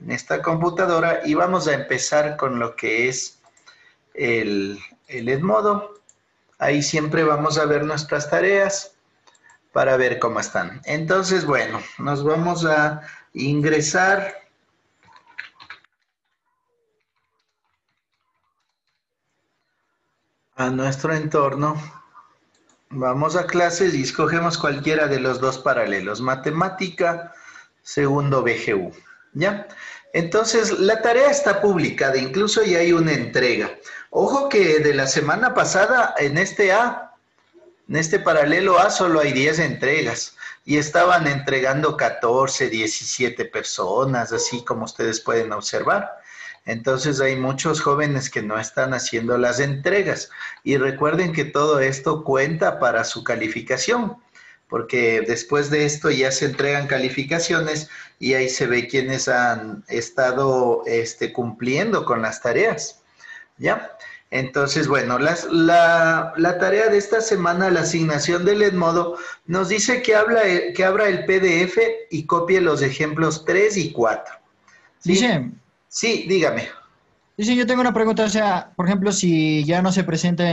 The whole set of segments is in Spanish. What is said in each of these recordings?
en esta computadora y vamos a empezar con lo que es el Edmodo. Ahí siempre vamos a ver nuestras tareas para ver cómo están. Entonces, bueno, nos vamos a ingresar a nuestro entorno. Vamos a clases y escogemos cualquiera de los dos paralelos, matemática, segundo BGU, ¿ya? Entonces, la tarea está publicada, incluso ya hay una entrega. Ojo que de la semana pasada, en este paralelo A, solo hay 10 entregas, y estaban entregando 14, 17 personas, así como ustedes pueden observar. Entonces hay muchos jóvenes que no están haciendo las entregas. Y recuerden que todo esto cuenta para su calificación, porque después de esto ya se entregan calificaciones y ahí se ve quiénes han estado cumpliendo con las tareas. ¿Ya? Entonces, bueno, la tarea de esta semana, la asignación del Edmodo, nos dice que abra el PDF y copie los ejemplos 3 y 4. ¿Sí? Dice, Sí, dígame. yo tengo una pregunta, o sea, por ejemplo, si ya no se presenta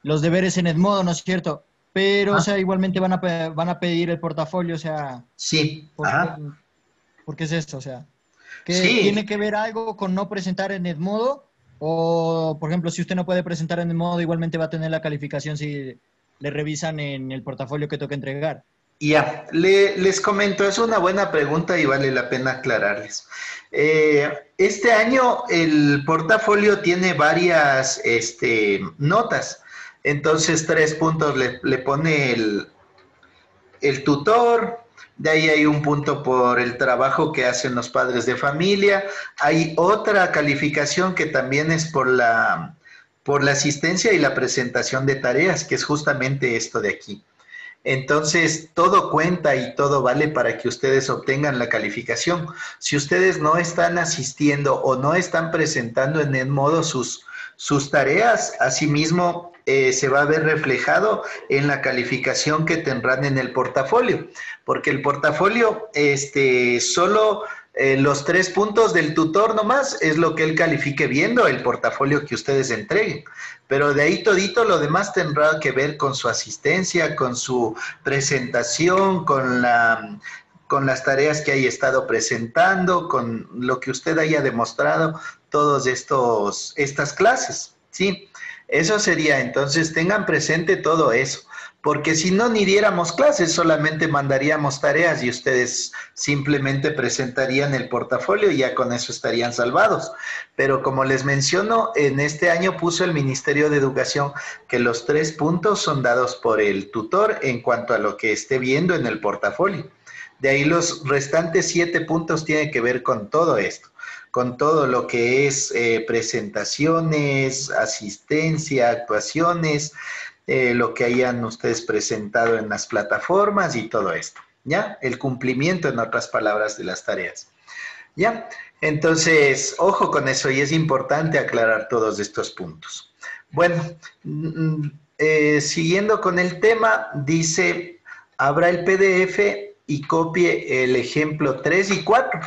los deberes en Edmodo, ¿no es cierto? Pero, o Ajá. sea, igualmente van a pedir el portafolio, o sea, Sí, ¿por qué, ajá. por qué es esto? O sea, ¿qué tiene Sí, que ver algo con no presentar en Edmodo? O, por ejemplo, si usted no puede presentar en Edmodo, igualmente va a tener la calificación si le revisan en el portafolio que toca entregar. ya, les comento, es una buena pregunta y vale la pena aclararles. Este año el portafolio tiene varias notas, entonces 3 puntos le pone el tutor, de ahí hay un punto por el trabajo que hacen los padres de familia, hay otra calificación que también es por la asistencia y la presentación de tareas, que es justamente esto de aquí. Entonces, todo cuenta y todo vale para que ustedes obtengan la calificación. Si ustedes no están asistiendo o no están presentando en el modo sus tareas, asimismo se va a ver reflejado en la calificación que tendrán en el portafolio, porque el portafolio solo los 3 puntos del tutor nomás es lo que él califique viendo el portafolio que ustedes entreguen. Pero de ahí todito lo demás tendrá que ver con su asistencia, con su presentación, con las tareas que haya estado presentando, con lo que usted haya demostrado todas estas clases, ¿sí? Eso sería, entonces tengan presente todo eso, porque si no ni diéramos clases, solamente mandaríamos tareas y ustedes simplemente presentarían el portafolio y ya con eso estarían salvados. Pero como les menciono, en este año puso el Ministerio de Educación que los 3 puntos son dados por el tutor en cuanto a lo que esté viendo en el portafolio. De ahí los restantes 7 puntos tienen que ver con todo esto, con todo lo que es presentaciones, asistencia, actuaciones, lo que hayan ustedes presentado en las plataformas y todo esto, ¿ya? El cumplimiento, en otras palabras, de las tareas, ¿ya? Entonces, ojo con eso y es importante aclarar todos estos puntos. Bueno, siguiendo con el tema, dice, abra el PDF y copie el ejemplo 3 y 4.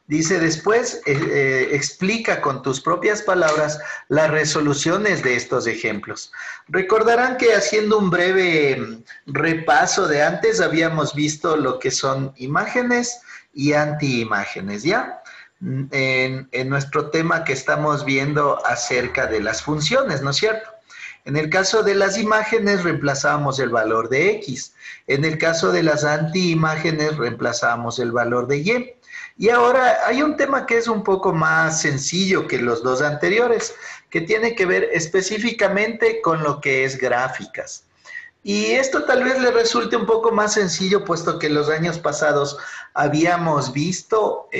Dice después, explica con tus propias palabras las resoluciones de estos ejemplos. Recordarán que haciendo un breve repaso de antes habíamos visto lo que son imágenes y antiimágenes, ¿ya? En nuestro tema que estamos viendo acerca de las funciones, ¿no es cierto? En el caso de las imágenes reemplazamos el valor de X. En el caso de las antiimágenes reemplazamos el valor de Y. Y ahora hay un tema que es un poco más sencillo que los dos anteriores, que tiene que ver específicamente con lo que es gráficas. Y esto tal vez le resulte un poco más sencillo, puesto que los años pasados habíamos visto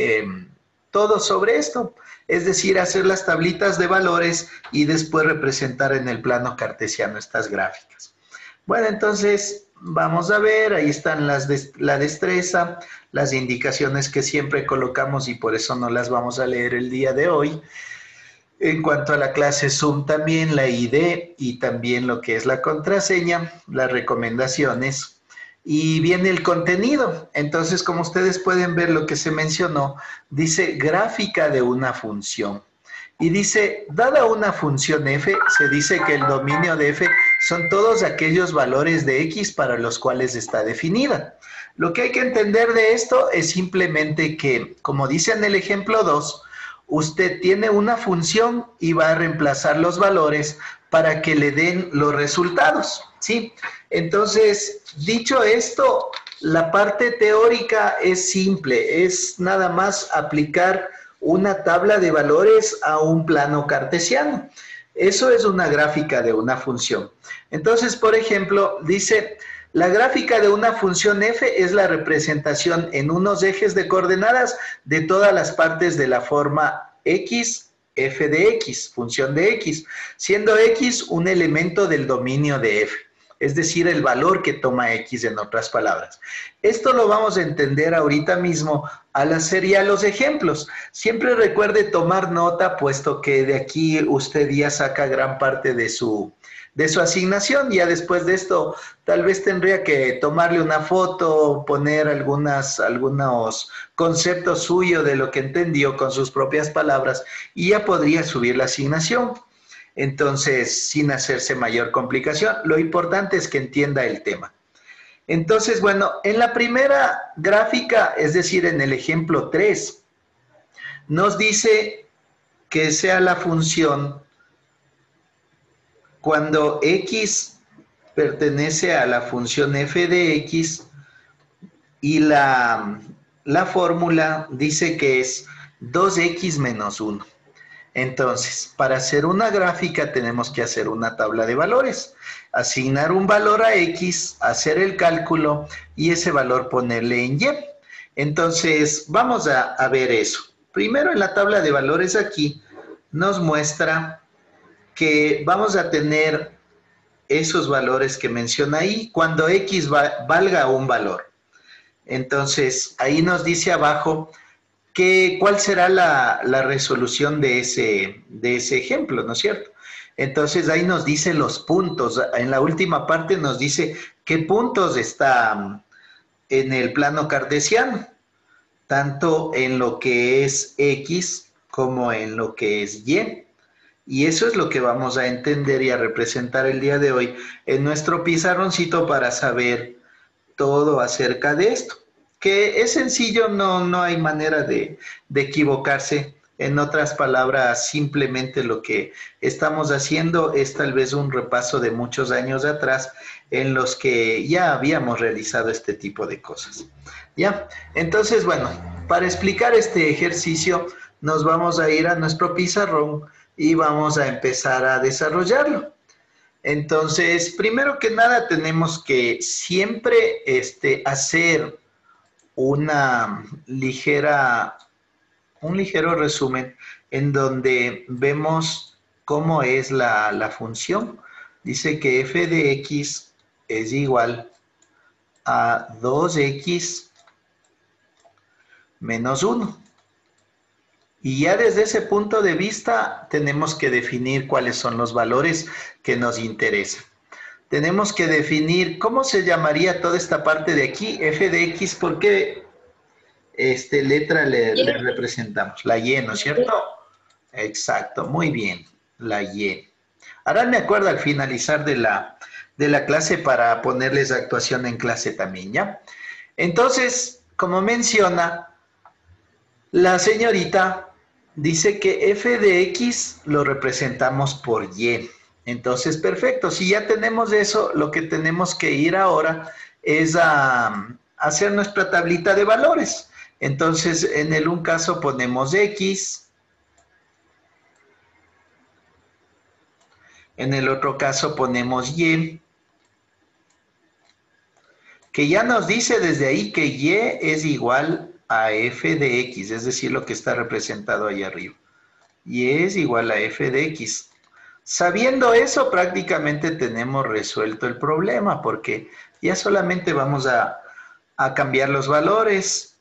todo sobre esto, es decir, hacer las tablitas de valores y después representar en el plano cartesiano estas gráficas. Bueno, entonces vamos a ver, ahí están la destreza, las indicaciones que siempre colocamos y por eso no las vamos a leer el día de hoy. En cuanto a la clase Zoom, también la ID y también lo que es la contraseña, las recomendaciones. y viene el contenido. Entonces, como ustedes pueden ver lo que se mencionó, dice gráfica de una función. Y dice, dada una función f, se dice que el dominio de f son todos aquellos valores de x para los cuales está definida. Lo que hay que entender de esto es simplemente que, como dice en el ejemplo 2, usted tiene una función y va a reemplazar los valores para que le den los resultados, ¿sí? Entonces, dicho esto, la parte teórica es simple, es nada más aplicar una tabla de valores a un plano cartesiano. Eso es una gráfica de una función. Entonces, por ejemplo, dice, la gráfica de una función f es la representación en unos ejes de coordenadas de todas las partes de la forma x, f de x, función de x, siendo x un elemento del dominio de f. Es decir, el valor que toma x en otras palabras. Esto lo vamos a entender ahorita mismo al hacer ya los ejemplos. Siempre recuerde tomar nota, puesto que de aquí usted ya saca gran parte de su asignación. Ya después de esto, tal vez tendría que tomarle una foto, poner algunos conceptos suyos de lo que entendió con sus propias palabras y ya podría subir la asignación. Entonces, sin hacerse mayor complicación, lo importante es que entienda el tema. Entonces, bueno, en la primera gráfica, es decir, en el ejemplo 3, nos dice que sea la función cuando x pertenece a la función f de x y la fórmula dice que es 2x menos 1. Entonces, para hacer una gráfica tenemos que hacer una tabla de valores, asignar un valor a x, hacer el cálculo y ese valor ponerle en y. Entonces, vamos a ver eso. Primero en la tabla de valores aquí nos muestra que vamos a tener esos valores que menciona ahí cuando x valga un valor. Entonces, ahí nos dice abajo cuál será la resolución de ese ejemplo, ¿no es cierto? Entonces ahí nos dice los puntos, en la última parte nos dice qué puntos está en el plano cartesiano, tanto en lo que es x como en lo que es y. Y eso es lo que vamos a entender y a representar el día de hoy en nuestro pizarroncito para saber todo acerca de esto. Que es sencillo, no hay manera de equivocarse. En otras palabras, simplemente lo que estamos haciendo es tal vez un repaso de muchos años atrás en los que ya habíamos realizado este tipo de cosas. ¿Ya? Entonces, bueno, para explicar este ejercicio, nos vamos a ir a nuestro pizarrón y vamos a empezar a desarrollarlo. Entonces, primero que nada, tenemos que siempre hacer un ligero resumen en donde vemos cómo es la función. Dice que f de x es igual a 2x menos 1. Y ya desde ese punto de vista tenemos que definir cuáles son los valores que nos interesan. Tenemos que definir cómo se llamaría toda esta parte de aquí, f de x, ¿por qué letra le representamos? La y, ¿no es cierto? Exacto, muy bien, la y. Ahora me acuerdo al finalizar de la clase para ponerles actuación en clase también, ¿ya? Entonces, como menciona, la señorita dice que f de x lo representamos por y. Entonces, perfecto. Si ya tenemos eso, lo que tenemos que ir ahora es a hacer nuestra tablita de valores. Entonces, en el un caso ponemos x. En el otro caso ponemos y. Que ya nos dice desde ahí que y es igual a f de x, es decir, lo que está representado ahí arriba. Y es igual a f de x. Sabiendo eso, prácticamente tenemos resuelto el problema, porque ya solamente vamos a cambiar los valores,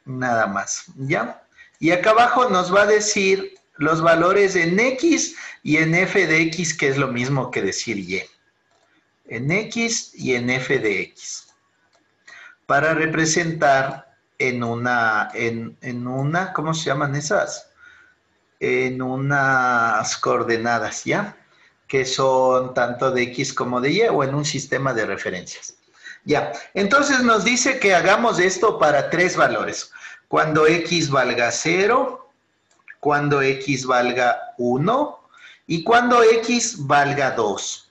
nada más, ¿ya? Y acá abajo nos va a decir los valores en x y en f de x, que es lo mismo que decir y. en X y en f de X. Para representar en una, ¿cómo se llaman esas? En unas coordenadas, ¿ya? Que son tanto de X como de Y o en un sistema de referencias. Ya, entonces nos dice que hagamos esto para 3 valores. Cuando X valga 0, cuando X valga 1 y cuando X valga 2.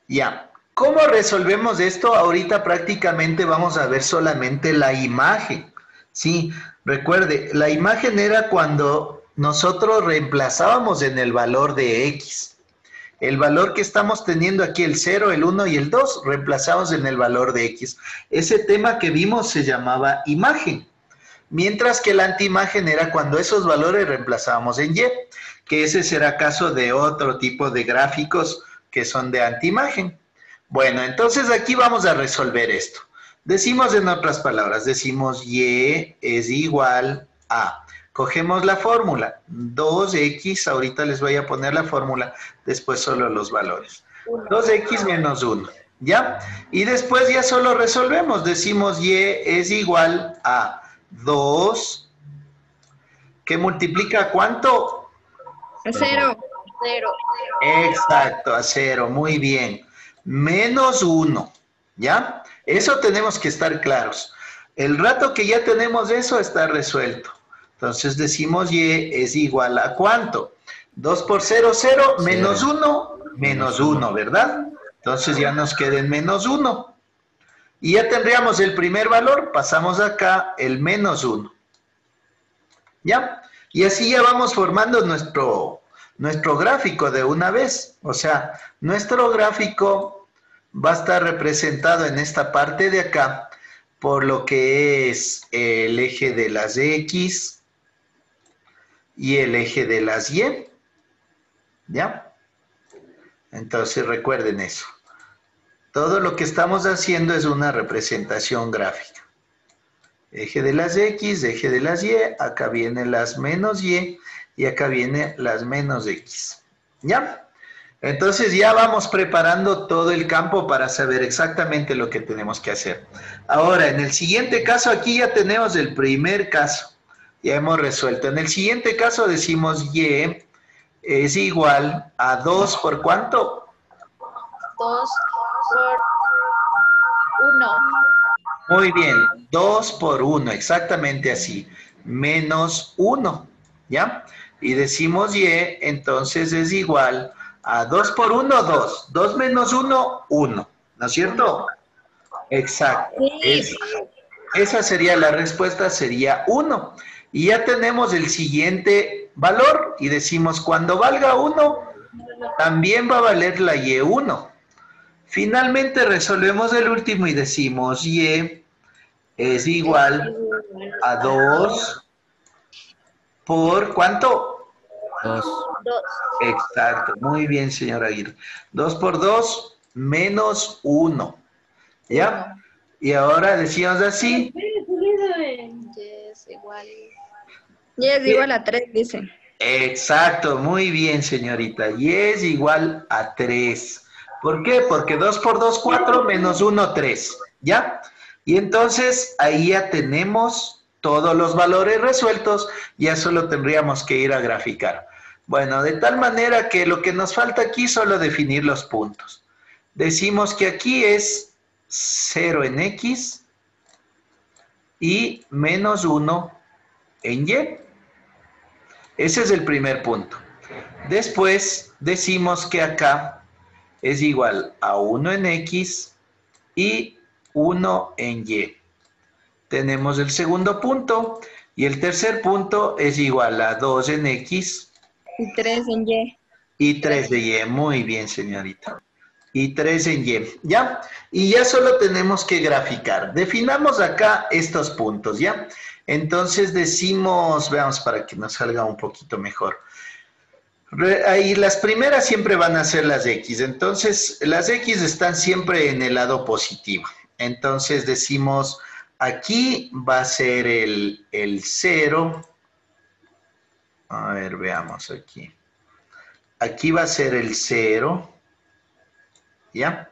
Ya, ¿cómo resolvemos esto? Ahorita prácticamente vamos a ver solamente la imagen. Sí, recuerde, la imagen era cuando nosotros reemplazábamos en el valor de X. El valor que estamos teniendo aquí, el 0, el 1 y el 2, reemplazamos en el valor de X. Ese tema que vimos se llamaba imagen. Mientras que la antiimagen era cuando esos valores reemplazábamos en Y, que ese será caso de otro tipo de gráficos que son de antiimagen. Bueno, entonces aquí vamos a resolver esto. Decimos en otras palabras, decimos Y es igual a, cogemos la fórmula, 2X, ahorita les voy a poner la fórmula, después solo los valores. 2X menos 1, ¿ya? Y después ya solo resolvemos, decimos Y es igual a 2, ¿que multiplica cuánto? A 0. 0. Exacto, a 0, muy bien. Menos 1, ¿ya? Eso tenemos que estar claros. El rato que ya tenemos eso está resuelto. Entonces decimos Y es igual a ¿cuánto? 2 por 0, 0, menos 1, menos 1, ¿verdad? Entonces ya nos queda en menos 1. Y ya tendríamos el primer valor, pasamos acá el menos 1. ¿Ya? Y así ya vamos formando nuestro gráfico de una vez. O sea, nuestro gráfico va a estar representado en esta parte de acá por lo que es el eje de las X y el eje de las Y. ¿Ya? Entonces recuerden eso. Todo lo que estamos haciendo es una representación gráfica. Eje de las X, eje de las Y, acá vienen las menos Y y acá vienen las menos X. ¿Ya? Entonces ya vamos preparando todo el campo para saber exactamente lo que tenemos que hacer. Ahora, en el siguiente caso, aquí ya tenemos el primer caso. Ya hemos resuelto. En el siguiente caso decimos Y es igual a 2 por ¿cuánto? 2 por 1. Muy bien, 2 por 1, exactamente así, menos 1, ¿ya? Y decimos Y, entonces es igual a 2 por 1, 2, 2 menos 1, 1, ¿no es cierto? Exacto, Sí. esa sería la respuesta, sería 1. Y ya tenemos el siguiente valor y decimos cuando valga 1, también va a valer la Y1. Finalmente resolvemos el último y decimos Y es igual a 2 por ¿cuánto? 2. 2. Exacto, muy bien, señora Aguirre. 2 por 2 menos 1. ¿Ya? Y ahora decíamos así. Y es igual. Y es igual a 3, dice. Exacto, muy bien, señorita. Y es igual a 3. ¿Por qué? Porque 2 por 2, 4, menos 1, 3. ¿Ya? Y entonces ahí ya tenemos todos los valores resueltos, ya solo tendríamos que ir a graficar. Bueno, de tal manera que lo que nos falta aquí es solo definir los puntos. Decimos que aquí es 0 en X y menos 1 en Y. Ese es el primer punto. Después decimos que acá es igual a 1 en X y 1 en Y. Tenemos el segundo punto y el tercer punto es igual a 2 en X Y 3 en Y. y 3 de Y. Muy bien, señorita. Y 3 en Y, ¿ya? Y ya solo tenemos que graficar. Definamos acá estos puntos, ¿ya? Entonces decimos, veamos para que nos salga un poquito mejor. Ahí las primeras siempre van a ser las X. Entonces, las X están siempre en el lado positivo. Entonces decimos, aquí va a ser el 0. A ver, veamos aquí. Aquí va a ser el 0. ¿ya?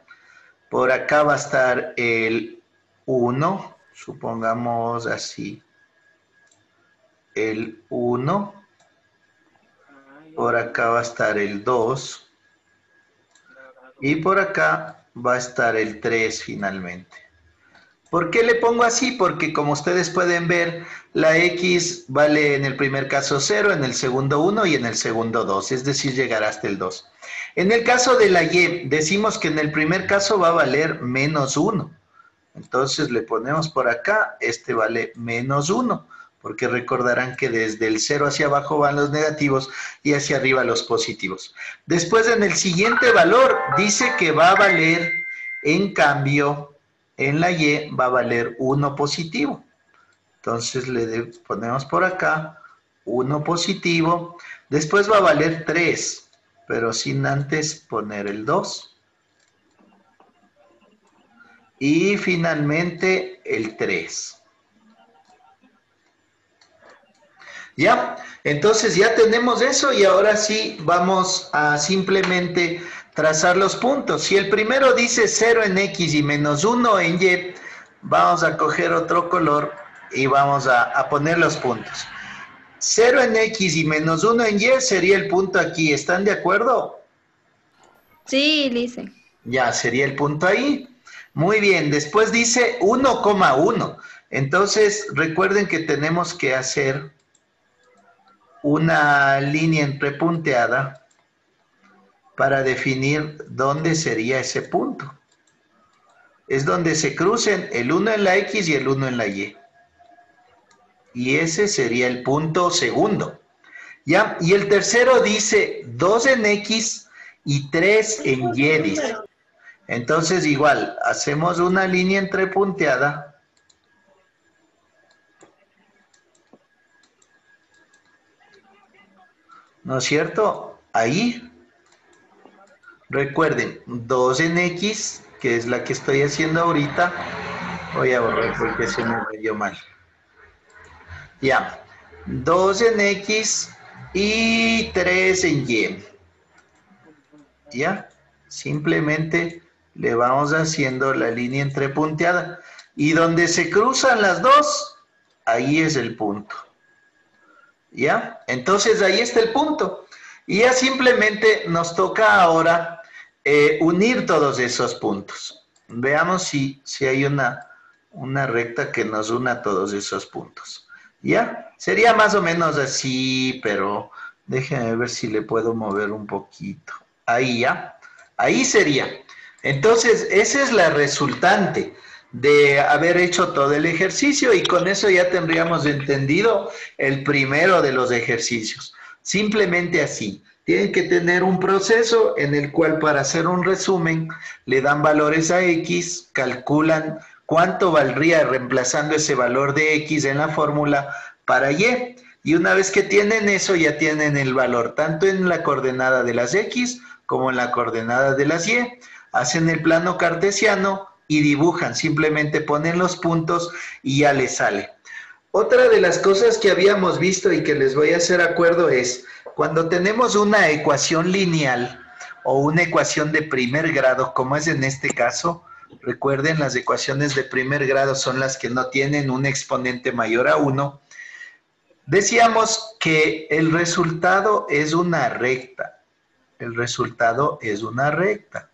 Por acá va a estar el 1, supongamos así, el 1. Por acá va a estar el 2. Y por acá va a estar el 3 finalmente. ¿Por qué le pongo así? Porque como ustedes pueden ver, la X vale en el primer caso 0, en el segundo 1 y en el segundo 2, es decir, llegará hasta el 2. En el caso de la Y, decimos que en el primer caso va a valer menos 1. Entonces le ponemos por acá, este vale menos 1, porque recordarán que desde el 0 hacia abajo van los negativos y hacia arriba los positivos. Después en el siguiente valor dice que va a valer, en cambio, en la Y va a valer 1 positivo. Entonces le ponemos por acá 1 positivo. Después va a valer 3, pero sin antes poner el 2. Y finalmente el 3. ¿Ya? Entonces ya tenemos eso y ahora sí vamos a simplemente trazar los puntos. Si el primero dice 0 en X y menos 1 en Y, vamos a coger otro color y vamos a poner los puntos. 0 en X y menos 1 en Y sería el punto aquí. ¿Están de acuerdo? Sí, Lice. Ya, sería el punto ahí. Muy bien, después dice 1,1. Entonces, recuerden que tenemos que hacer una línea entrepunteada para definir dónde sería ese punto. Es donde se crucen el 1 en la X y el 1 en la Y. Y ese sería el punto segundo. ¿Ya? Y el tercero dice 2 en X y 3 en Y, dice. Entonces, igual, hacemos una línea entrepunteada. ¿No es cierto? Ahí. Recuerden, 2 en X, que es la que estoy haciendo ahorita. Voy a borrar porque se me dio mal. Ya. 2 en X y 3 en Y. ¿Ya? Simplemente le vamos haciendo la línea entrepunteada. Y donde se cruzan las dos, ahí es el punto. ¿Ya? Entonces ahí está el punto. Y ya simplemente nos toca ahora unir todos esos puntos. Veamos si hay una recta que nos una todos esos puntos. ¿Ya? Sería más o menos así, pero déjenme ver si le puedo mover un poquito. Ahí ya. Ahí sería. Entonces, esa es la resultante de haber hecho todo el ejercicio y con eso ya tendríamos entendido el primero de los ejercicios. Simplemente así. Tienen que tener un proceso en el cual para hacer un resumen le dan valores a X, calculan cuánto valdría reemplazando ese valor de X en la fórmula para Y. Y una vez que tienen eso, ya tienen el valor tanto en la coordenada de las X como en la coordenada de las Y. Hacen el plano cartesiano y dibujan, simplemente ponen los puntos y ya les sale. Otra de las cosas que habíamos visto y que les voy a hacer acuerdo es, cuando tenemos una ecuación lineal o una ecuación de primer grado, como es en este caso, recuerden, las ecuaciones de primer grado son las que no tienen un exponente mayor a 1, decíamos que el resultado es una recta. El resultado es una recta.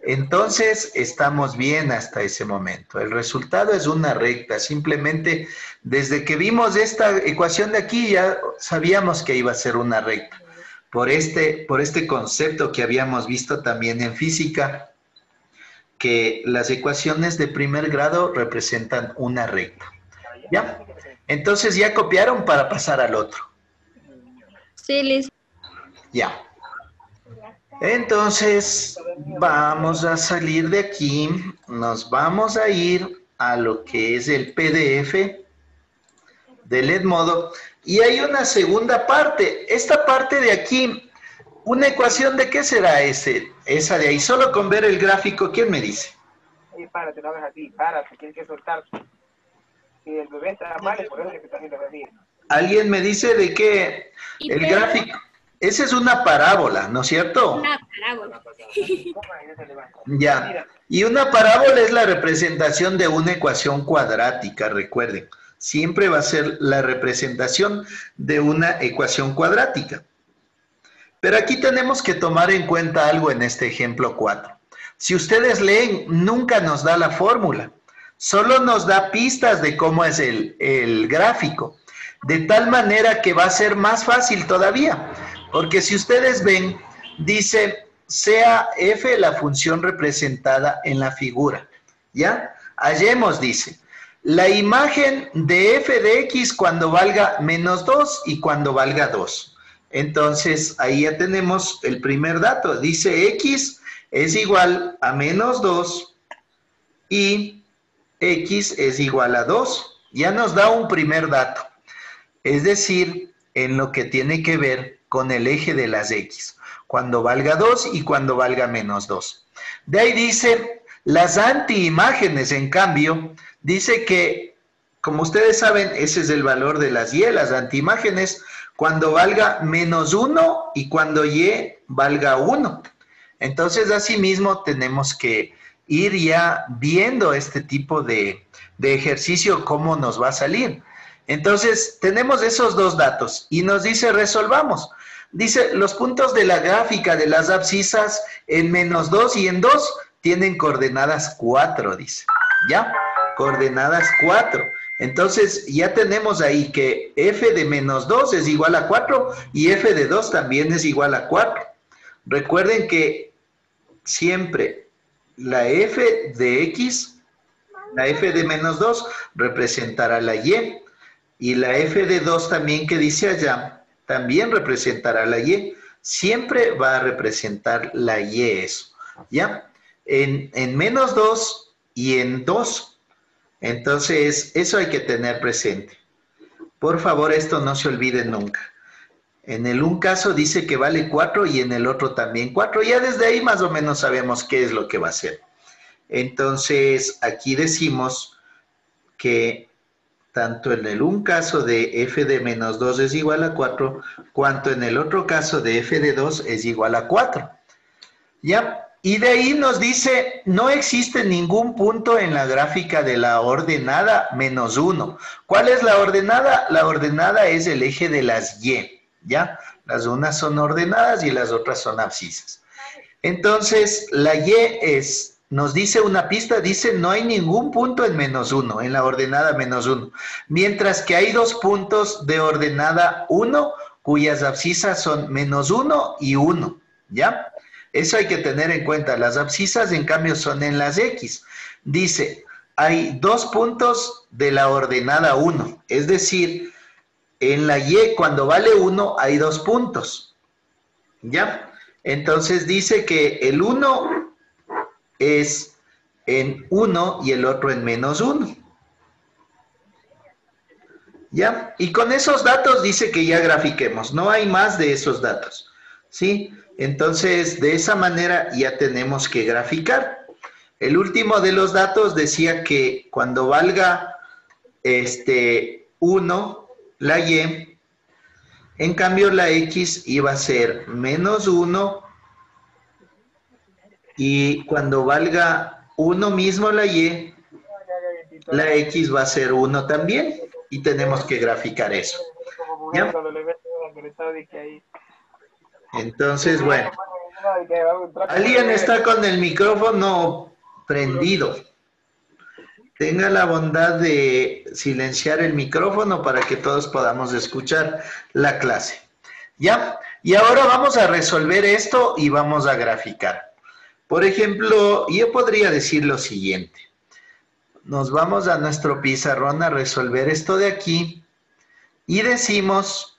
Entonces, estamos bien hasta ese momento. El resultado es una recta. Simplemente, desde que vimos esta ecuación de aquí, ya sabíamos que iba a ser una recta. Por este concepto que habíamos visto también en física, que las ecuaciones de primer grado representan una recta. ¿Ya? Entonces, ¿ya copiaron para pasar al otro? Sí, Lice. Ya. Entonces, vamos a salir de aquí, nos vamos a ir a lo que es el PDF del Edmodo, y hay una segunda parte. Esta parte de aquí, ¿una ecuación de qué será esa de ahí? Solo con ver el gráfico, ¿quién me dice? Oye, párate, no hagas así, párate, tienes que soltar. Si el bebé está mal, es por eso que te está haciendo así. ¿Alguien me dice de qué? El gráfico. Esa es una parábola, ¿no es cierto? Parábola. Ya. Y una parábola es la representación de una ecuación cuadrática, recuerden. Siempre va a ser la representación de una ecuación cuadrática. Pero aquí tenemos que tomar en cuenta algo en este ejemplo 4. Si ustedes leen, nunca nos da la fórmula. Solo nos da pistas de cómo es el gráfico. De tal manera que va a ser más fácil todavía. Porque si ustedes ven, dice, sea f la función representada en la figura. ¿Ya? Hallemos, dice, la imagen de f de x cuando valga menos 2 y cuando valga 2. Entonces, ahí ya tenemos el primer dato. Dice x es igual a menos 2 y x es igual a 2. Ya nos da un primer dato. Es decir, en lo que tiene que ver con el eje de las x. Cuando valga 2 y cuando valga menos 2. De ahí dice, las antiimágenes, en cambio, dice que, como ustedes saben, ese es el valor de las y, las antiimágenes, cuando valga menos 1 y cuando y valga 1. Entonces, asimismo, tenemos que ir ya viendo este tipo de ejercicio, cómo nos va a salir. Entonces, tenemos esos dos datos y nos dice, resolvamos. Dice, los puntos de la gráfica de las abscisas en menos 2 y en 2 tienen coordenadas 4, dice. ¿Ya? Coordenadas 4. Entonces, ya tenemos ahí que f de menos 2 es igual a 4 y f de 2 también es igual a 4. Recuerden que siempre la f de x, la f de menos 2 representará la y. Y la f de 2 también que dice allá, también representará la y. Siempre va a representar la y eso. ¿Ya? En menos 2 y en 2. Entonces, eso hay que tener presente. Por favor, esto no se olvide nunca. En el un caso dice que vale 4 y en el otro también 4. Ya desde ahí más o menos sabemos qué es lo que va a ser. Entonces, aquí decimos que tanto en el un caso de f de menos 2 es igual a 4, cuanto en el otro caso de f de 2 es igual a 4. ¿Ya? Y de ahí nos dice, no existe ningún punto en la gráfica de la ordenada menos 1. ¿Cuál es la ordenada? La ordenada es el eje de las y, ¿ya? Las unas son ordenadas y las otras son abscisas. Entonces, la y es, nos dice una pista, dice, no hay ningún punto en menos 1, en la ordenada menos 1. Mientras que hay dos puntos de ordenada 1, cuyas abscisas son menos 1 y 1, ¿ya? Eso hay que tener en cuenta. Las abscisas, en cambio, son en las x. Dice, hay dos puntos de la ordenada 1. Es decir, en la y, cuando vale 1, hay dos puntos. ¿Ya? Entonces dice que el 1 es en 1 y el otro en menos 1. ¿Ya? Y con esos datos dice que ya grafiquemos. No hay más de esos datos. ¿Sí? Entonces, de esa manera ya tenemos que graficar. El último de los datos decía que cuando valga 1, la y, en cambio la x iba a ser menos 1 y cuando valga 1 mismo la y, la x va a ser 1 también y tenemos que graficar eso. ¿Ya? Entonces, bueno, alguien está con el micrófono prendido. Tenga la bondad de silenciar el micrófono para que todos podamos escuchar la clase. ¿Ya? Y ahora vamos a resolver esto y vamos a graficar. Por ejemplo, yo podría decir lo siguiente. Nos vamos a nuestro pizarrón a resolver esto de aquí y decimos...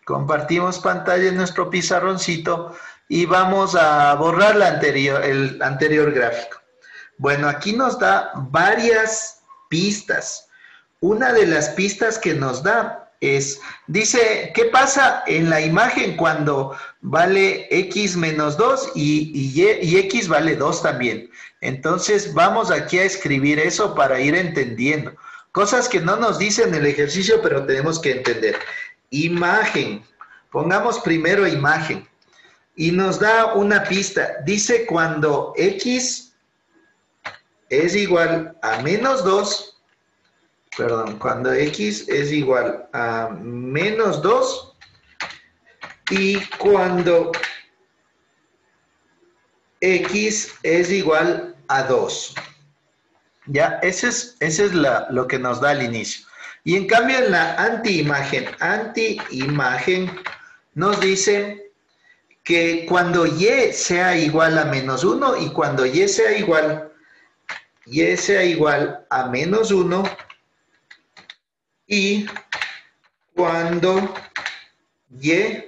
Compartimos pantalla en nuestro pizarroncito y vamos a borrar el anterior gráfico. Bueno, aquí nos da varias pistas. Una de las pistas que nos da es, dice, ¿qué pasa en la imagen cuando vale x menos 2 y x vale 2 también? Entonces vamos aquí a escribir eso para ir entendiendo. Cosas que no nos dicen en el ejercicio, pero tenemos que entender. Imagen. Pongamos primero imagen. y nos da una pista. Dice cuando X es igual a menos 2, perdón, cuando X es igual a menos 2 y cuando X es igual a 2. Ya, ese es lo que nos da al inicio. Y en cambio en la antiimagen nos dice que cuando Y sea igual a menos 1 y cuando Y sea igual a menos 1 y cuando Y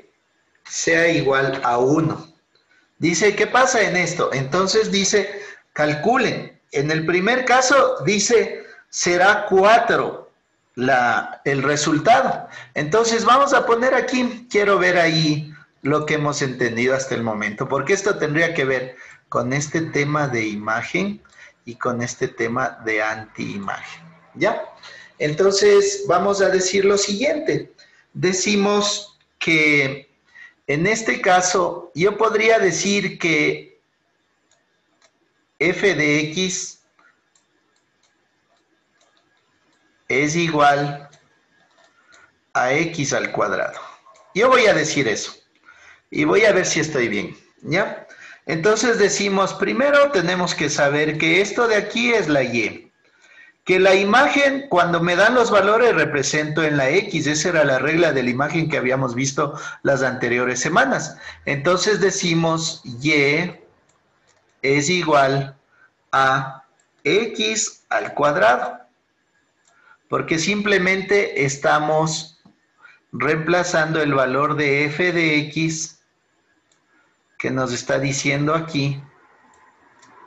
sea igual a 1. Dice, ¿qué pasa en esto? Entonces dice, calculen. En el primer caso dice, será 4 el resultado. Entonces vamos a poner aquí, quiero ver ahí lo que hemos entendido hasta el momento, porque esto tendría que ver con este tema de imagen y con este tema de antiimagen. ¿Ya? Entonces vamos a decir lo siguiente. Decimos que en este caso yo podría decir que f de x es igual a x al cuadrado. Yo voy a decir eso y voy a ver si estoy bien, ¿ya? Entonces decimos, primero tenemos que saber que esto de aquí es la y, que la imagen cuando me dan los valores represento en la x, esa era la regla de la imagen que habíamos visto las anteriores semanas. Entonces decimos y es igual a x al cuadrado, porque simplemente estamos reemplazando el valor de f de x que nos está diciendo aquí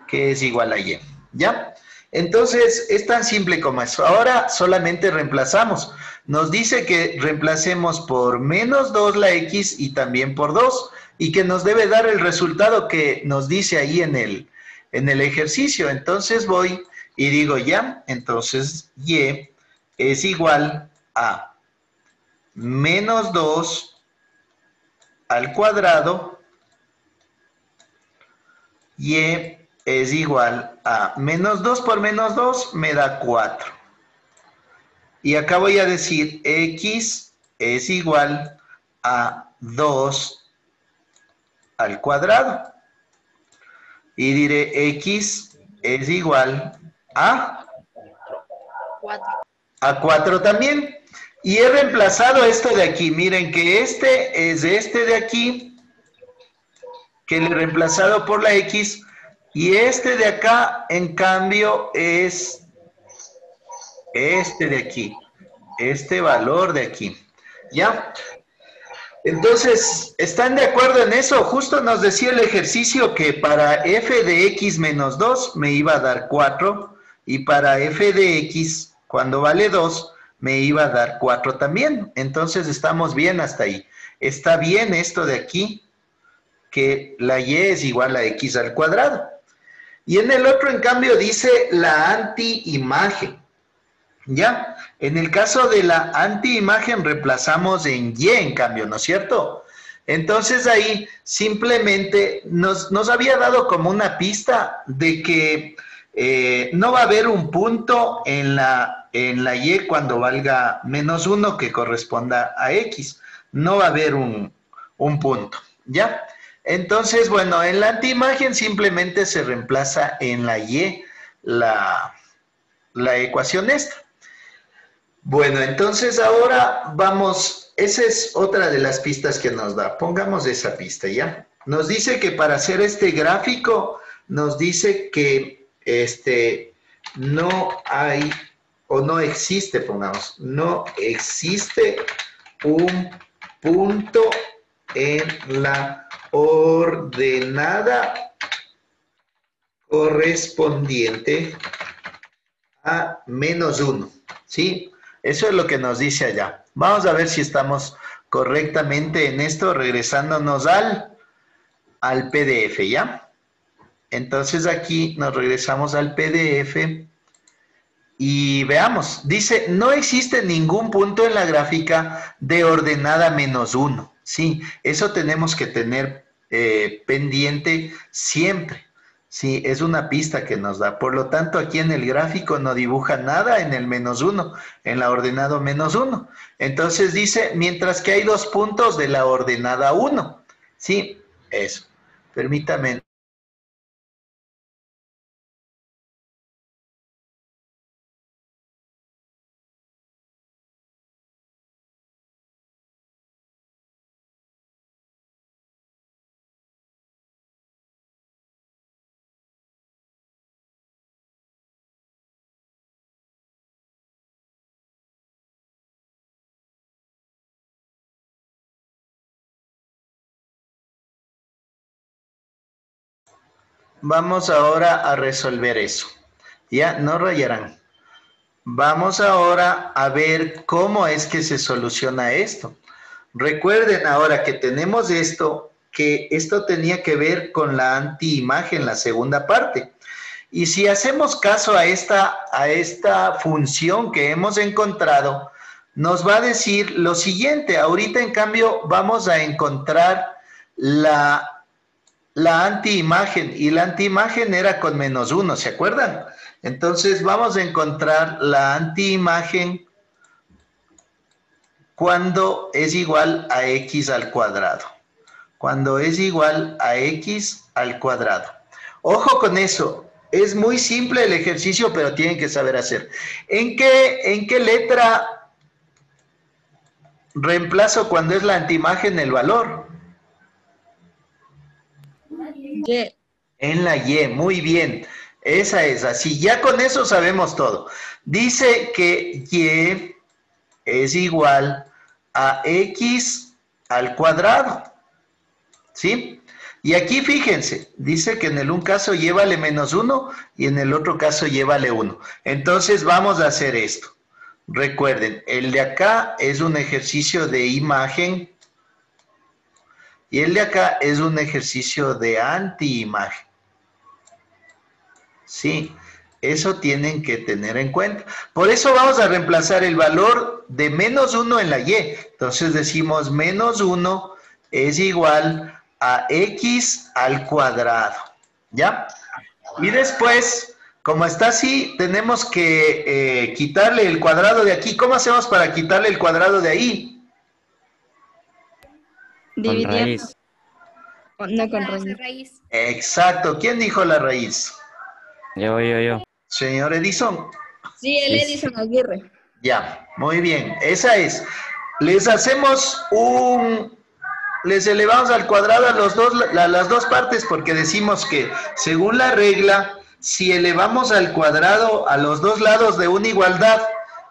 que es igual a y, ¿ya? Entonces es tan simple como eso. Ahora solamente reemplazamos. Nos dice que reemplacemos por menos 2 la x y también por 2 y que nos debe dar el resultado que nos dice ahí en el ejercicio. Entonces voy y digo ya, entonces y es igual a menos 2 al cuadrado, y es igual a menos 2 por menos 2 me da 4. Y acá voy a decir x es igual a 2 al cuadrado. Y diré x es igual a 4 también. Y he reemplazado esto de aquí. Miren que este es este de aquí, que le he reemplazado por la x, y este de acá, en cambio, es este de aquí, este valor de aquí, ¿ya? Entonces, ¿están de acuerdo en eso? Justo nos decía el ejercicio que para f de x menos 2 me iba a dar 4, y para f de x, cuando vale 2, me iba a dar 4 también. Entonces, estamos bien hasta ahí. Está bien esto de aquí, que la y es igual a x al cuadrado. Y en el otro, en cambio, dice la antiimagen. ¿Ya? En el caso de la antiimagen reemplazamos en y, en cambio, ¿no es cierto? Entonces ahí simplemente nos había dado como una pista de que no va a haber un punto en la y cuando valga menos 1 que corresponda a x. No va a haber un punto, ¿ya? Entonces, bueno, en la antiimagen simplemente se reemplaza en la y la ecuación esta. Bueno, entonces ahora vamos, esa es otra de las pistas que nos da. Pongamos esa pista, ¿ya? Nos dice que para hacer este gráfico, nos dice que no hay, o no existe, pongamos, no existe un punto en la ordenada correspondiente a menos 1, ¿sí? Eso es lo que nos dice allá. Vamos a ver si estamos correctamente en esto, regresándonos al PDF, ¿ya? Entonces aquí nos regresamos al PDF y veamos. Dice, no existe ningún punto en la gráfica de ordenada menos 1. Sí, eso tenemos que tener pendiente siempre. Sí, es una pista que nos da. Por lo tanto, aquí en el gráfico no dibuja nada en el -1, en la ordenada -1. Entonces dice, mientras que hay 2 puntos de la ordenada 1. Sí, eso. Permítame. Vamos ahora a resolver eso. Ya, no rayarán. Vamos ahora a ver cómo es que se soluciona esto. Recuerden ahora que tenemos esto, que esto tenía que ver con la antiimagen, la segunda parte. Y si hacemos caso a esta función que hemos encontrado, nos va a decir lo siguiente. Ahorita, en cambio, vamos a encontrar la antiimagen, y la antiimagen era con -1, ¿se acuerdan? Entonces vamos a encontrar la antiimagen cuando es igual a x al cuadrado. Cuando es igual a x al cuadrado. Ojo con eso, es muy simple el ejercicio, pero tienen que saber hacer. ¿En qué letra reemplazo cuando es la antiimagen el valor? Y. En la Y, muy bien. Esa es así. Ya con eso sabemos todo. Dice que Y es igual a X al cuadrado. ¿Sí? Y aquí fíjense, dice que en el un caso Y vale -1 y en el otro caso Y vale 1. Entonces vamos a hacer esto. Recuerden, el de acá es un ejercicio de imagen y el de acá es un ejercicio de antiimagen. Sí, eso tienen que tener en cuenta. Por eso vamos a reemplazar el valor de -1 en la Y. Entonces decimos -1 es igual a X al cuadrado. ¿Ya? Y después, como está así, tenemos que quitarle el cuadrado de aquí. ¿Cómo hacemos para quitarle el cuadrado de ahí? Con Dividiendo. raíz. No con raíz. Raíz. Exacto. ¿Quién dijo la raíz? Yo. Señor Edison. Sí, el Edison Aguirre. Ya, muy bien. Esa es. Les hacemos les elevamos al cuadrado a las dos partes porque decimos que según la regla, si elevamos al cuadrado a los dos lados de una igualdad,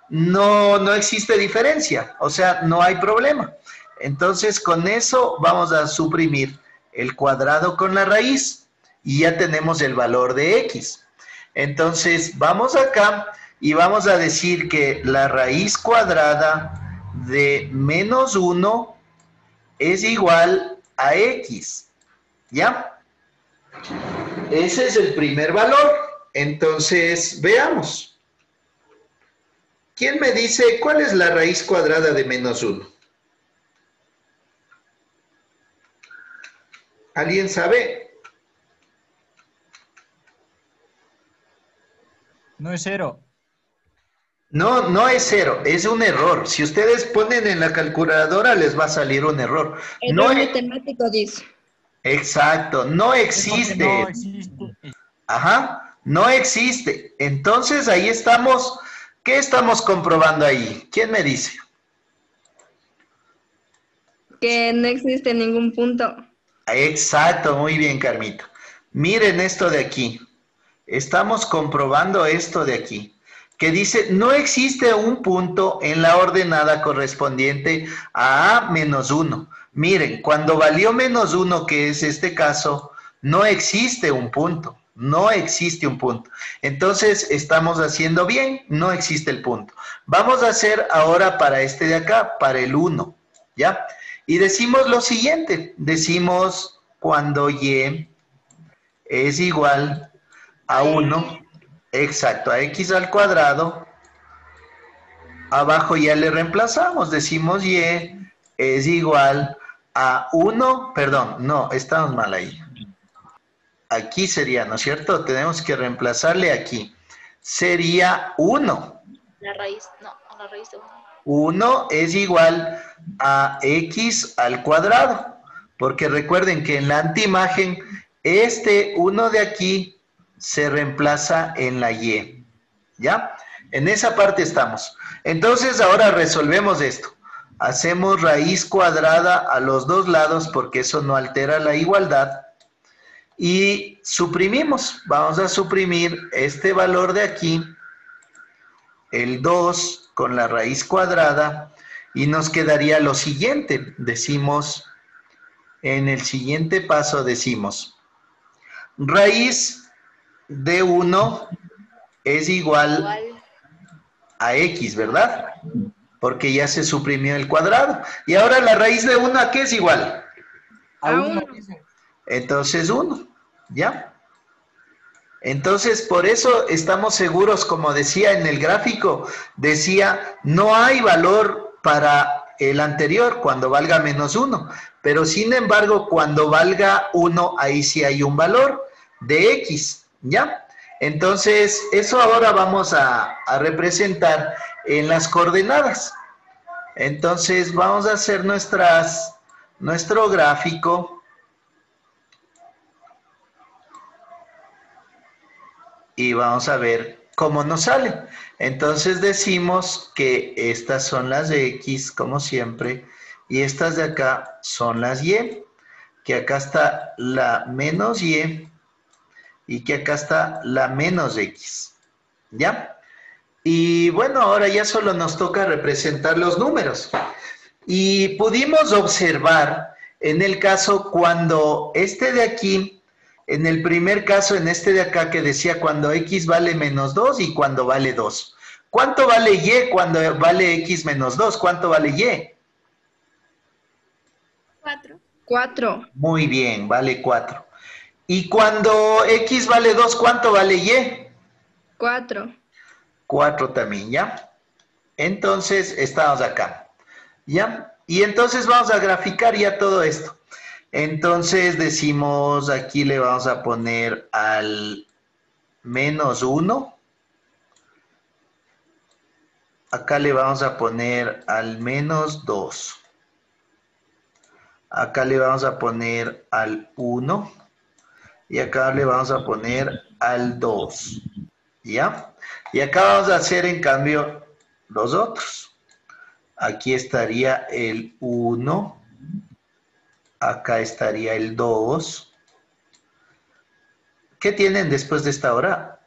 no existe diferencia, o sea, no hay problema. Entonces, con eso vamos a suprimir el cuadrado con la raíz y ya tenemos el valor de X. Entonces, vamos acá y vamos a decir que la raíz cuadrada de -1 es igual a X, ¿ya? Ese es el primer valor. Entonces, veamos. ¿Quién me dice cuál es la raíz cuadrada de -1? ¿Alguien sabe? No es 0. No, no es 0, es un error. Si ustedes ponen en la calculadora, les va a salir un error. No Error es... matemático dice. Exacto, no Es porque existe. no existe. Ajá, no existe. Entonces, ahí estamos. ¿Qué estamos comprobando ahí? ¿Quién me dice? Que no existe ningún punto. Exacto, muy bien, Carmita. Miren esto de aquí. Estamos comprobando esto de aquí, que dice, no existe un punto en la ordenada correspondiente a A menos 1. Miren, cuando valió -1, que es este caso, no existe un punto. No existe un punto. Entonces, estamos haciendo bien, no existe el punto. Vamos a hacer ahora para este de acá, para el 1, ¿ya? Y decimos lo siguiente, decimos cuando Y es igual a 1, exacto, a X al cuadrado, abajo ya le reemplazamos, decimos Y es igual a 1, perdón, no, estamos mal ahí. Aquí sería, ¿no es cierto? Tenemos que reemplazarle aquí. Sería 1. La raíz, no, a la raíz de 1. 1 es igual a x al cuadrado. Porque recuerden que en la antiimagen, este 1 de aquí se reemplaza en la y. ¿Ya? En esa parte estamos. Entonces ahora resolvemos esto. Hacemos raíz cuadrada a los dos lados porque eso no altera la igualdad. Y suprimimos. Vamos a suprimir este valor de aquí, el 2 con la raíz cuadrada, y nos quedaría lo siguiente. Decimos, en el siguiente paso decimos, raíz de 1 es igual a x, ¿verdad? Porque ya se suprimió el cuadrado. Y ahora la raíz de 1, ¿a qué es igual? A 1. Entonces 1, ¿ya? Entonces, por eso estamos seguros, como decía en el gráfico, decía, no hay valor para el anterior cuando valga menos 1, pero sin embargo, cuando valga 1, ahí sí hay un valor de x, ¿ya? Entonces, eso ahora vamos a representar en las coordenadas. Entonces, vamos a hacer nuestro gráfico. Y vamos a ver cómo nos sale. Entonces decimos que estas son las de x, como siempre, y estas de acá son las y, que acá está la menos y que acá está la menos x, ¿ya? Y bueno, ahora ya solo nos toca representar los números. Y pudimos observar en el caso cuando este de aquí, en el primer caso, en este de acá que decía cuando x vale menos 2 y cuando vale 2. ¿Cuánto vale y cuando vale x menos 2? ¿Cuánto vale y? 4. 4. Muy bien, vale 4. Y cuando x vale 2, ¿cuánto vale y? 4. 4 también, ¿ya? Entonces, estamos acá, ¿ya? Y entonces vamos a graficar ya todo esto. Entonces decimos, aquí le vamos a poner al menos 1. Acá le vamos a poner al menos 2. Acá le vamos a poner al 1. Y acá le vamos a poner al 2. ¿Ya? Y acá vamos a hacer en cambio los otros. Aquí estaría el 1. Acá estaría el 2. ¿Qué tienen después de esta hora?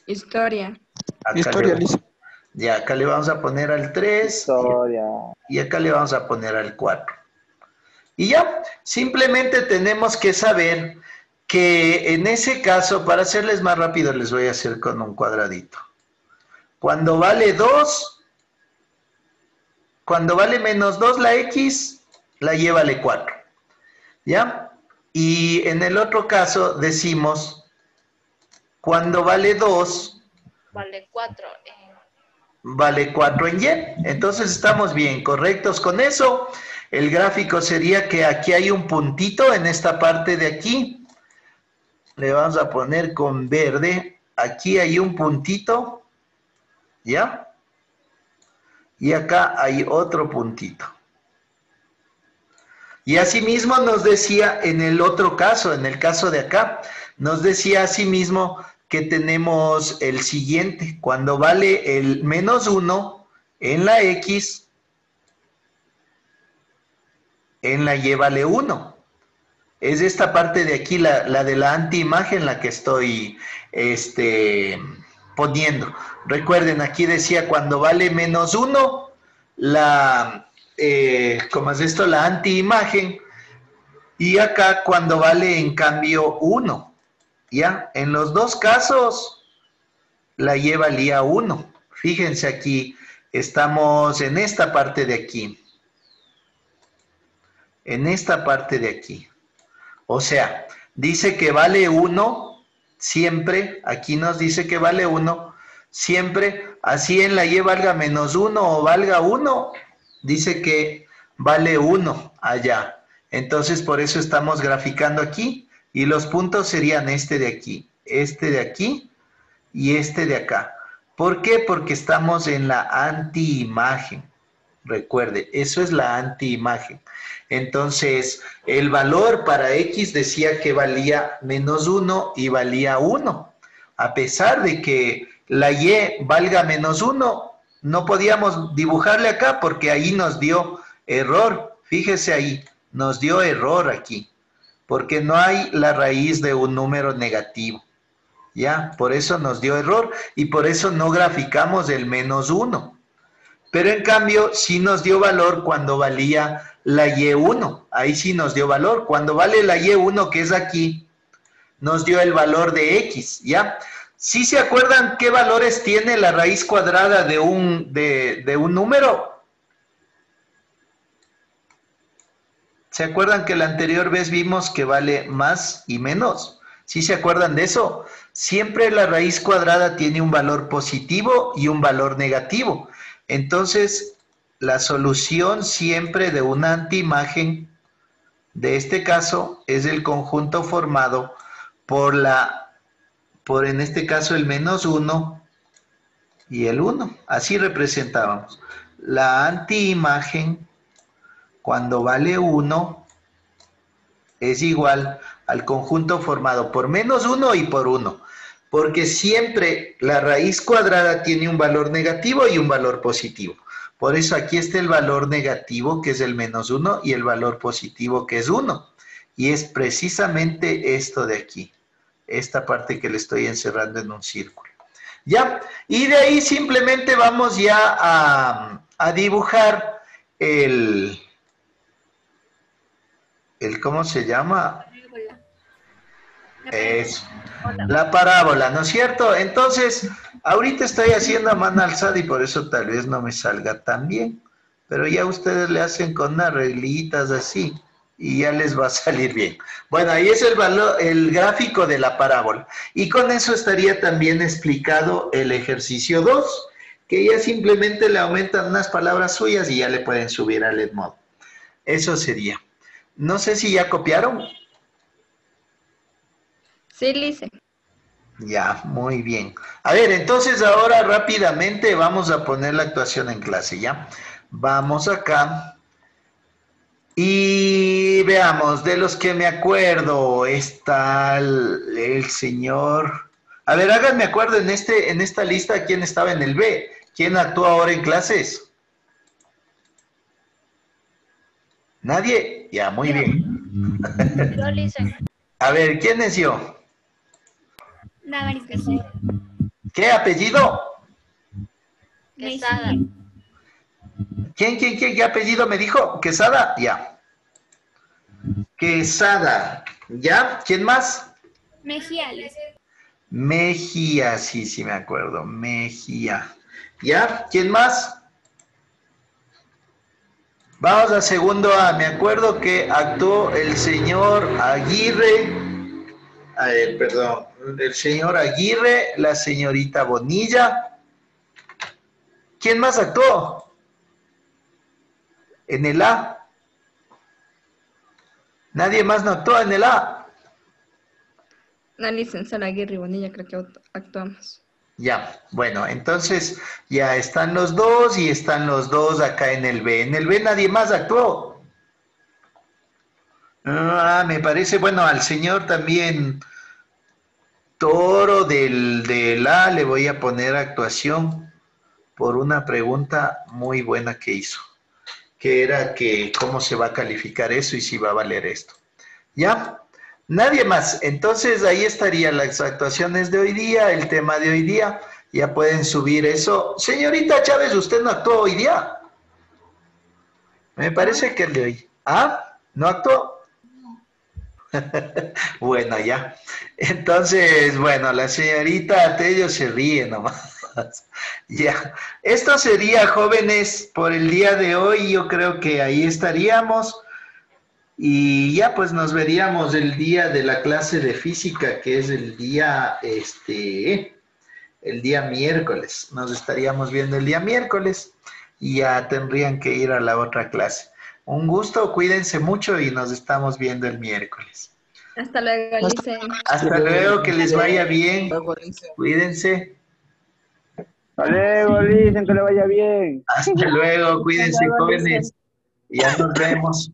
Historia. Acá Historia, le, Liz. ya, acá le vamos a poner al 3. Historia. Y acá le vamos a poner al 4. Y ya, simplemente tenemos que saber que en ese caso, para hacerles más rápido, les voy a hacer con un cuadradito. Cuando vale 2, cuando vale menos 2 la x, la y vale 4, ¿ya? Y en el otro caso decimos, cuando vale 2, Vale 4. vale 4 en y. Entonces estamos bien, correctos con eso. El gráfico sería que aquí hay un puntito en esta parte de aquí. Le vamos a poner con verde. Aquí hay un puntito, ¿ya? Y acá hay otro puntito. Y asimismo nos decía en el otro caso, en el caso de acá, nos decía asimismo que tenemos el siguiente. Cuando vale el menos 1 en la x, en la y vale 1. Es esta parte de aquí, la de la antiimagen, la que estoy poniendo. Recuerden, aquí decía cuando vale menos 1, ¿cómo es esto? La antiimagen. Y acá cuando vale en cambio 1. ¿Ya? En los dos casos, la y valía 1. Fíjense aquí, estamos en esta parte de aquí. En esta parte de aquí. O sea, dice que vale 1 siempre, aquí nos dice que vale 1 siempre, así en la y valga menos 1 o valga 1, dice que vale 1 allá. Entonces, por eso estamos graficando aquí. Y los puntos serían este de aquí y este de acá. ¿Por qué? Porque estamos en la antiimagen. Recuerde, eso es la antiimagen. Entonces, el valor para X decía que valía menos 1 y valía 1. A pesar de que la Y valga menos 1, no podíamos dibujarle acá porque ahí nos dio error. Fíjese ahí, nos dio error aquí, porque no hay la raíz de un número negativo. ¿Ya? Por eso nos dio error y por eso no graficamos el menos 1. Pero en cambio, sí nos dio valor cuando valía la Y1. Ahí sí nos dio valor. Cuando vale la Y1, que es aquí, nos dio el valor de X, ¿ya? ¿Sí se acuerdan qué valores tiene la raíz cuadrada de un número? ¿Se acuerdan que la anterior vez vimos que vale más y menos? ¿Sí se acuerdan de eso? Siempre la raíz cuadrada tiene un valor positivo y un valor negativo. Entonces, la solución siempre de una antiimagen, de este caso, es el conjunto formado por en este caso, el menos 1 y el 1. Así representábamos. La antiimagen, cuando vale 1, es igual al conjunto formado por menos 1 y por 1. Porque siempre la raíz cuadrada tiene un valor negativo y un valor positivo. Por eso aquí está el valor negativo, que es el menos 1, y el valor positivo, que es 1. Y es precisamente esto de aquí. Esta parte que le estoy encerrando en un círculo. ¿Ya? Y de ahí simplemente vamos ya a dibujar ¿cómo se llama? Eso. La parábola, ¿no es cierto? Entonces, ahorita estoy haciendo a mano alzada y por eso tal vez no me salga tan bien. Pero ya ustedes le hacen con unas reglitas así y ya les va a salir bien. Bueno, ahí es el gráfico de la parábola. Y con eso estaría también explicado el ejercicio 2, que ya simplemente le aumentan unas palabras suyas y ya le pueden subir al Edmodo. Eso sería. No sé si ya copiaron. Sí, Lice. Ya, muy bien. A ver, entonces ahora rápidamente vamos a poner la actuación en clase, ¿ya? Vamos acá. Y veamos, de los que me acuerdo, está el señor... A ver, háganme acuerdo en esta lista quién estaba en el B. ¿Quién actúa ahora en clases? ¿Nadie? Ya, muy bien. Yo le hice. A ver, ¿quién es yo? Damaris Quesada. ¿Qué apellido? Quesada. ¿Quién? ¿Qué apellido me dijo? ¿Quesada? Ya. Quesada. ¿Ya? ¿Quién más? Mejía, Lice. Mejía, sí me acuerdo. Mejía. ¿Ya? ¿Quién más? Vamos a segundo A. Me acuerdo que actuó el señor Aguirre. Perdón. El señor Aguirre, la señorita Bonilla. ¿Quién más actuó? En el A. ¿Nadie más no actuó en el A? La licenciada Aguirre y Bonilla creo que actuamos. Ya, bueno, entonces ya están los dos y están los dos acá en el B. En el B nadie más actuó. Ah, me parece, bueno, al señor también Toro del A le voy a poner actuación por una pregunta muy buena que hizo, que era que cómo se va a calificar eso y si va a valer esto. ¿Ya? Nadie más. Entonces ahí estarían las actuaciones de hoy día, el tema de hoy día. Ya pueden subir eso. Señorita Chávez, ¿usted no actuó hoy día? Me parece que el de hoy. ¿Ah? ¿No actuó? Bueno, ya. Entonces, bueno, la señorita Tello se ríe nomás. Ya. Esto sería, jóvenes, por el día de hoy. Yo creo que ahí estaríamos. Y ya pues nos veríamos el día de la clase de física, que es el día miércoles. Nos estaríamos viendo el día miércoles y ya tendrían que ir a la otra clase. Un gusto, cuídense mucho y nos estamos viendo el miércoles. Hasta luego, Licen. Hasta luego, que les vaya bien. Cuídense. Hasta luego, dicen que le vaya bien. Hasta luego, cuídense, luego, jóvenes. Ya nos vemos.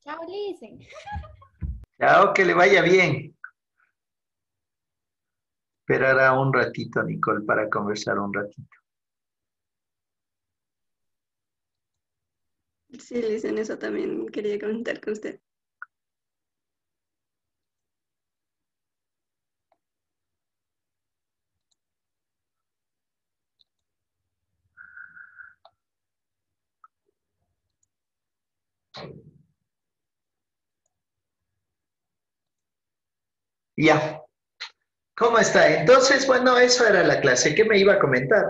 Chao, Lisen. Chao, que le vaya bien. Esperará un ratito, Nicole, para conversar un ratito. Sí, Liz, en eso también quería comentar con usted. Ya. ¿Cómo está? Entonces, bueno, eso era la clase. ¿Qué me iba a comentar?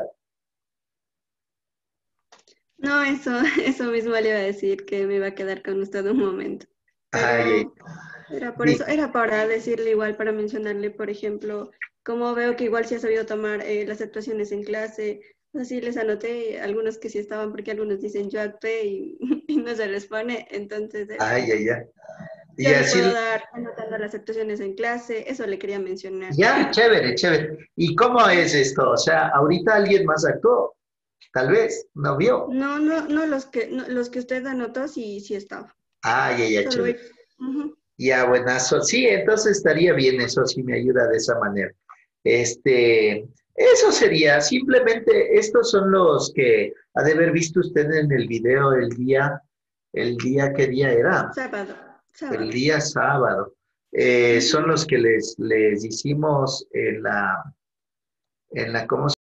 No, eso mismo le iba a decir, que me iba a quedar con usted un momento. Ay, Pero era por di- eso, era para decirle igual, para mencionarle, por ejemplo, como veo que igual sí ha sabido tomar las actuaciones en clase, así les anoté algunos que sí estaban, porque algunos dicen yo actué y, y no se les pone, entonces eso. ay, ay, ay. Yo Y le puedo así, dar anotando las actuaciones en clase, eso le quería mencionar. ya, chévere, chévere. ¿Y cómo es esto? O sea, ahorita alguien más actuó, tal vez, ¿no vio? No, los que usted anotó sí, sí estaba. Ay, ay, ay, Solo chévere. ujú. Ya, buenazo. Sí, entonces estaría bien eso, si me ayuda de esa manera. Eso sería, simplemente estos son los que ha de haber visto usted en el video ¿qué día era? Sábado, El sábado. día sábado. Son los que les hicimos ¿cómo